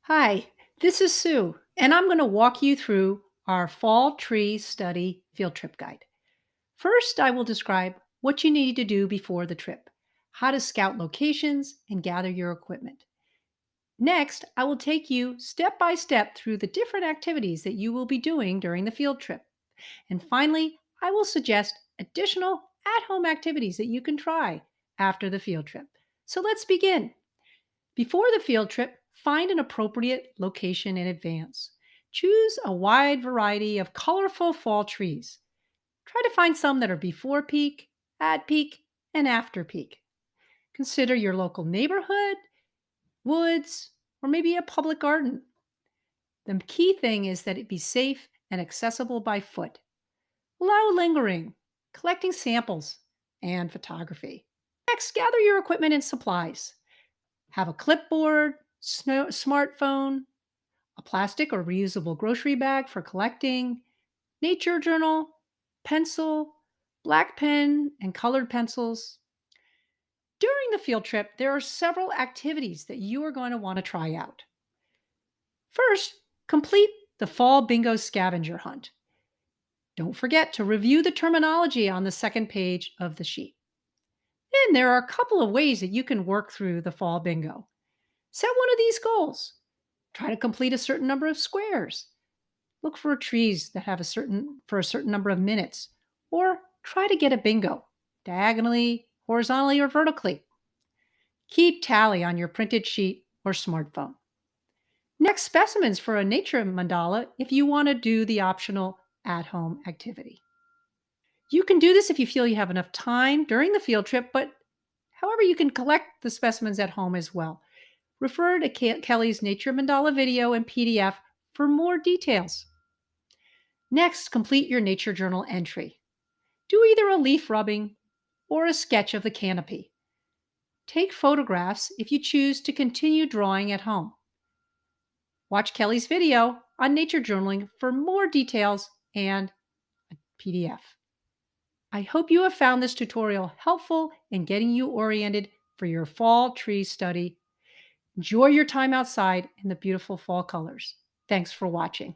Hi, this is Sue, and I'm going to walk you through our fall tree study field trip guide. First, I will describe what you need to do before the trip, how to scout locations, and gather your equipment. Next, I will take you step by step through the different activities that you will be doing during the field trip. And finally, I will suggest additional at home activities that you can try after the field trip. So let's begin. Before the field trip, find an appropriate location in advance. Choose a wide variety of colorful fall trees. Try to find some that are before peak, at peak, and after peak. Consider your local neighborhood, woods, or maybe a public garden. The key thing is that it be safe and accessible by foot. Allow lingering, collecting samples, and photography. Next, gather your equipment and supplies. Have a clipboard, smartphone, a plastic or reusable grocery bag for collecting, nature journal, pencil, black pen, and colored pencils. During the field trip, there are several activities that you are going to want to try out. First, complete the fall bingo scavenger hunt. Don't forget to review the terminology on the second page of the sheet. And there are a couple of ways that you can work through the fall bingo. Set one of these goals. Try to complete a certain number of squares. Look for trees that have a certain number of minutes, or try to get a bingo diagonally, horizontally, or vertically. Keep tally on your printed sheet or smartphone. Next, specimens for a nature mandala if you want to do the optional at-home activity. You can do this if you feel you have enough time during the field trip, but however, you can collect the specimens at home as well. Refer to Kelly's Nature Mandala video and PDF for more details. Next, complete your nature journal entry. Do either a leaf rubbing or a sketch of the canopy. Take photographs if you choose to continue drawing at home. Watch Kelly's video on nature journaling for more details and a PDF. I hope you have found this tutorial helpful in getting you oriented for your fall tree study. Enjoy your time outside in the beautiful fall colors. Thanks for watching.